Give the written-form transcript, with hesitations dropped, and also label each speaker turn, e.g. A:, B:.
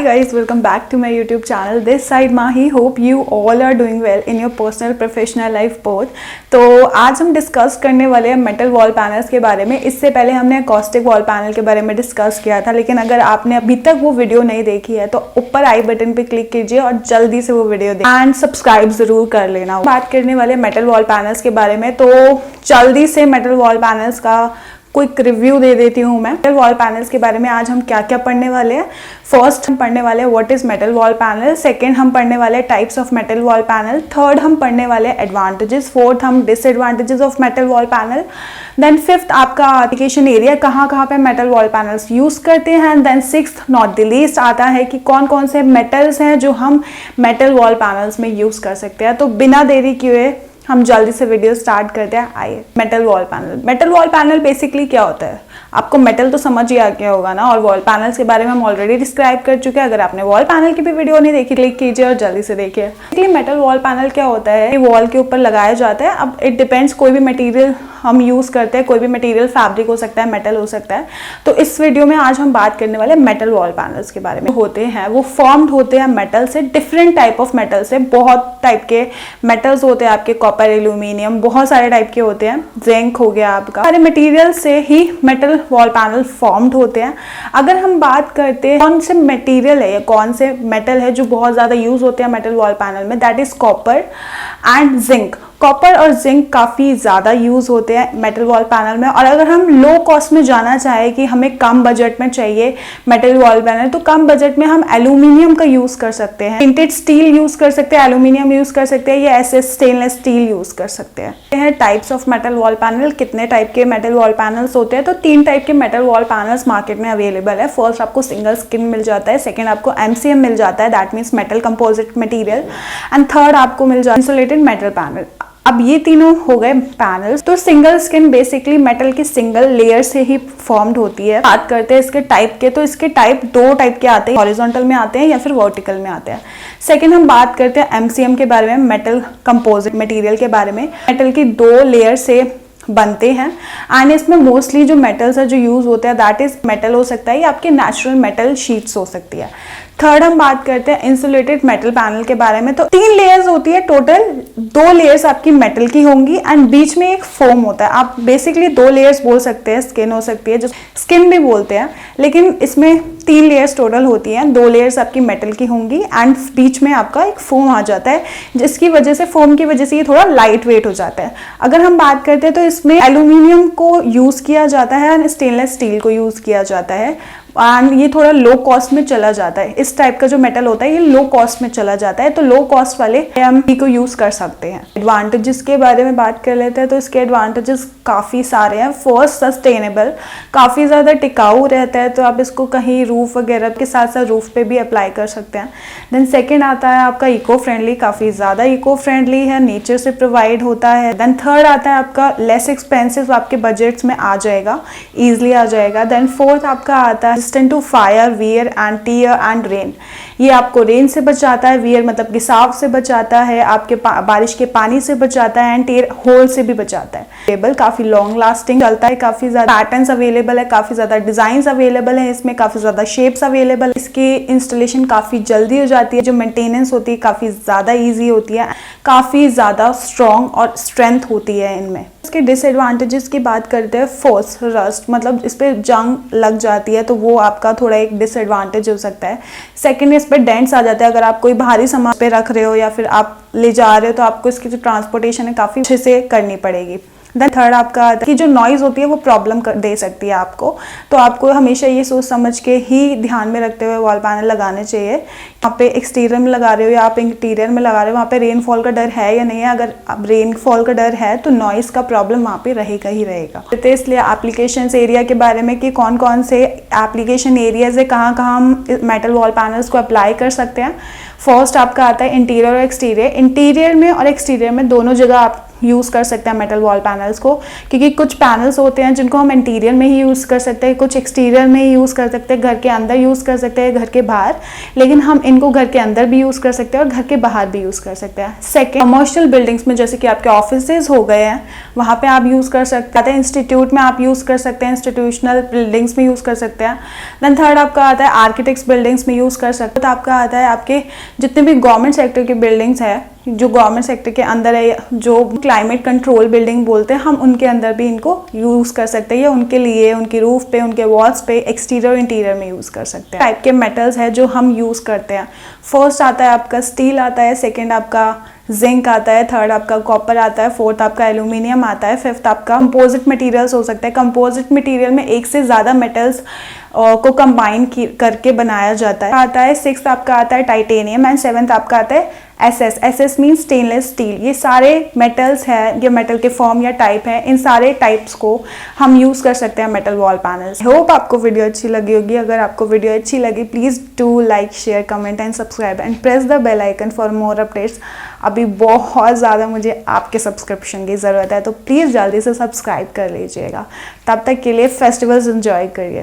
A: Hi guys, welcome back to my YouTube channel. This side Mahi. Hope you all are doing well in your personal professional life both. तो आज हम discuss करने वाले हैं metal wall panels के बारे में। इससे पहले हमने एकॉस्टिक वॉल पैनल के बारे में डिस्कस किया था, लेकिन अगर आपने अभी तक वो वीडियो नहीं देखी है तो ऊपर आई बटन पे क्लिक कीजिए और जल्दी से वो वीडियो देखिए एंड सब्सक्राइब जरूर कर लेना। बात करने वाले मेटल वॉल पैनल्स के बारे में, तो जल्दी से मेटल वॉल पैनल्स का क्विक रिव्यू दे देती हूँ मैं। मेटल वॉल पैनल्स के बारे में आज हम क्या क्या पढ़ने वाले हैं। फर्स्ट हम पढ़ने वाले हैं what is metal wall panel. Second हम पढ़ने वाले हैं types of metal wall panel. Third हम पढ़ने वाले हैं एडवांटेजेस। फोर्थ हम disadvantages of metal wall panel. Then fifth आपका एप्लीकेशन एरिया, कहाँ कहाँ पे मेटल वॉल पैनल्स यूज करते हैं। Then sixth not the least आता है कि कौन कौन से मेटल्स हैं जो हम मेटल वॉल पैनल्स में यूज कर सकते हैं। तो बिना देरी किए हम जल्दी से वीडियो स्टार्ट करते हैं। आइए, metal wall panel. Metal wall panel basically क्या होता है, आपको मेटल तो समझ ही आ गया होगा ना, और वॉल पैनल्स के बारे में हम ऑलरेडी डिस्क्राइब कर चुके हैं। अगर आपने वॉल पैनल की भी वीडियो नहीं देखी, क्लिक कीजिए और जल्दी से देखिए। बेसिकली मेटल वॉल पैनल क्या होता है, वॉल के ऊपर लगाया जाता है। अब इट डिपेंड्स, कोई भी मटेरियल हम यूज करते हैं, कोई भी मटेरियल फैब्रिक हो सकता है, मेटल हो सकता है। तो इस वीडियो में आज हम बात करने वाले मेटल वॉल पैनल्स के बारे में। होते हैं वो फॉर्म्ड होते हैं मेटल से, डिफरेंट टाइप ऑफ मेटल से। बहुत टाइप के मेटल्स होते हैं आपके, कॉपर, एल्यूमिनियम, बहुत सारे टाइप के होते हैं, जिंक हो गया आपका। सारे मटेरियल से ही मेटल वॉल पैनल फॉर्म्ड होते हैं। अगर हम बात करते हैं कौन से मटेरियल है या कौन से मेटल है जो बहुत ज्यादा यूज होते हैं मेटल वॉल पैनल में, that is copper and zinc. Copper और जिंक काफ़ी ज़्यादा यूज़ होते हैं मेटल वॉल पैनल में। और अगर हम लो कॉस्ट में जाना चाहें कि हमें कम बजट में चाहिए मेटल वॉल पैनल, तो कम बजट में हम एल्यूमिनियम का यूज़ कर सकते हैं, प्रिंटेड स्टील यूज़ कर सकते हैं, एल्यूमिनियम यूज़ कर सकते हैं, या ऐसे स्टेनलेस स्टील यूज़ कर सकते हैं। Types of metal wall panel, कितने टाइप के मेटल वॉल पैनल्स होते हैं, तो 3 टाइप के मेटल वॉल पैनल्स मार्केट में अवेलेबल है। फर्स्ट आपको सिंगल स्किन मिल जाता है, सेकेंड आपको MCM मिल जाता है, that means metal composite material, and third आपको मिल जाता है इंसुलेटेड मेटल पैनल। अब ये तीनों हो गए पैनल्स। तो सिंगल स्किन बेसिकली मेटल की सिंगल लेयर से ही फॉर्म्ड होती है। बात करते हैं इसके टाइप के, तो इसके टाइप 2 टाइप के आते हैं, हॉरिजॉन्टल में आते हैं या फिर वर्टिकल में आते हैं। सेकंड हम बात करते हैं MCM के बारे में, मेटल कंपोजिट मटेरियल के बारे में। मेटल की 2 लेयर से बनते हैं एंड इसमें मोस्टली जो मेटल्स है जो यूज होते हैं, दैट इज मेटल हो सकता है या आपके नेचुरल मेटल शीट्स हो सकती है। थर्ड हम बात करते हैं इंसुलेटेड मेटल पैनल के बारे में। तो 3 लेयर्स होती है टोटल, 2 लेयर्स आपकी मेटल की होंगी एंड बीच में एक फोम होता है। आप बेसिकली 2 लेयर्स बोल सकते हैं, स्किन हो सकती है, जो स्किन भी बोलते हैं, लेकिन इसमें 3 लेयर्स टोटल होती हैं। 2 लेयर्स आपकी मेटल की होंगी एंड बीच में आपका एक फोम आ जाता है, जिसकी वजह से, फोम की वजह से ये थोड़ा लाइट वेट हो जाता है। अगर हम बात करते हैं तो इसमें एल्यूमिनियम को यूज किया जाता है एंड स्टेनलेस स्टील को यूज किया जाता है एंड ये थोड़ा लो कॉस्ट में चला जाता है। इस टाइप का जो मेटल होता है ये लो कॉस्ट में चला जाता है, तो लो कॉस्ट वाले हम को यूज कर सकते हैं। एडवांटेजेस के बारे में बात कर लेते हैं, तो इसके एडवांटेजेस काफ़ी सारे हैं। फर्स्ट, सस्टेनेबल, काफ़ी ज़्यादा टिकाऊ रहता है, तो आप इसको कहीं रूफ वगैरह के साथ साथ रूफ पे भी अप्लाई कर सकते हैं। देन सेकेंड आता है आपका इको फ्रेंडली, काफ़ी ज़्यादा इको फ्रेंडली है, नेचर से प्रोवाइड होता है। देन थर्ड आता है आपका लेस एक्सपेंसिव, आपके बजट्स में आ जाएगा, ईजिली आ जाएगा। देन फोर्थ आपका आता है resistant to fire, wear and tear and rain. ये आपको रेन से बचाता है, वियर मतलब गिसाव से बचाता है, आपके बारिश के पानी से बचाता है, एंड टीयर होल से भी बचाता है। टेबल काफी लॉन्ग लास्टिंग चलता है, काफी ज्यादा पैटर्न्स अवेलेबल है, काफी ज्यादा डिजाइन अवेलेबल है, इसमें काफी ज्यादा शेप्स अवेलेबल है। इसकी इंस्टॉलेशन काफी जल्दी हो जाती है, जो मेंटेनेंस होती है काफी ज्यादा ईजी होती है, काफी ज्यादा स्ट्रॉन्ग और स्ट्रेंथ होती है इनमें। इसके डिसएडवांटेजेस की बात करते हैं। फर्स्ट, रस्ट, मतलब इस पर जंग लग जाती है, तो वो आपका थोड़ा एक डिसएडवांटेज हो सकता है। सेकंड, इस पर डेंट्स आ जाते हैं। अगर आप कोई भारी सामान पे रख रहे हो या फिर आप ले जा रहे हो, तो आपको इसकी जो ट्रांसपोर्टेशन है काफ़ी अच्छे से करनी पड़ेगी। देन थर्ड आपका कि जो नॉइज़ होती है वो प्रॉब्लम दे सकती है आपको, तो आपको हमेशा ये सोच समझ के ही ध्यान में रखते हुए वॉल पैनल लगाने चाहिए। यहाँ पे एक्सटीरियर में लगा रहे हो या आप इंटीरियर में लगा रहे हो, वहाँ पे रेनफॉल का डर है या नहीं है। अगर अब रेनफॉल का डर है तो नॉइज़ का प्रॉब्लम वहाँ पे रहेगा ही रहेगा। तो इसलिए एप्लीकेशन एरिया के बारे में कि कौन कौन से एप्लीकेशन एरियाज है, कहाँ कहाँ हम मेटल वॉल पैनल्स को अप्लाई कर सकते हैं। फर्स्ट आपका आता है इंटीरियर और एक्सटीरियर। इंटीरियर में और एक्सटीरियर में दोनों जगह आप यूज़ कर सकते हैं मेटल वॉल पैनल्स को, क्योंकि कुछ पैनल्स होते हैं जिनको हम इंटीरियर में ही यूज़ कर सकते हैं, कुछ एक्सटीरियर में ही यूज़ कर सकते हैं, घर के अंदर यूज़ कर सकते हैं, घर के बाहर, लेकिन हम इनको घर के अंदर भी यूज़ कर सकते हैं और घर के बाहर भी यूज़ कर सकते हैं। सेकेंड, कमर्शियल बिल्डिंग्स में जैसे कि आपके ऑफिसेज हो गए हैं, वहाँ पे आप यूज़ कर सकते हैं। इंस्टीट्यूट में आप यूज़ कर सकते हैं, इंस्टीट्यूशनल बिल्डिंग्स में यूज़ कर सकते हैं। देन थर्ड आपका आता है आर्किटेक्ट्स बिल्डिंग्स में यूज़ कर सकते हैं। तो आपका आता है आपके जितने भी गवर्नमेंट सेक्टर की बिल्डिंग्स है, जो गवर्नमेंट सेक्टर के अंदर है, जो क्लाइमेट कंट्रोल बिल्डिंग बोलते हैं, हम उनके अंदर भी इनको यूज़ कर सकते हैं, या उनके लिए उनकी रूफ पे, उनके वॉल्स पे, एक्सटीरियर इंटीरियर में यूज़ कर सकते हैं। टाइप के मेटल्स है जो हम यूज़ करते हैं। फर्स्ट आता है आपका स्टील आता है, सेकेंड आपका जिंक आता है, थर्ड आपका कॉपर आता है, फोर्थ आपका एल्यूमिनियम आता है, फिफ्थ आपका कंपोजिट मटेरियल्स हो सकता है। कंपोजिट मटेरियल में एक से ज़्यादा मेटल्स को कंबाइन करके बनाया जाता है। सिक्स्थ आपका आता है टाइटेनियम एंड सेवन्थ आपका आता है एसएस मीन स्टेनलेस स्टील। ये सारे मेटल्स हैं, ये मेटल के फॉर्म या टाइप है, इन सारे टाइप्स को हम यूज़ कर सकते हैं मेटल वॉल पैनल्स। होप आपको वीडियो अच्छी लगी होगी। अगर आपको वीडियो अच्छी लगी, please do like, share, comment and subscribe and press the bell icon for more updates. अभी बहुत ज़्यादा मुझे आपके सब्सक्रिप्शन की ज़रूरत है, तो प्लीज़ जल्दी से सब्सक्राइब कर लीजिएगा। तब तक के लिए फेस्टिवल्स एंजॉय करिए।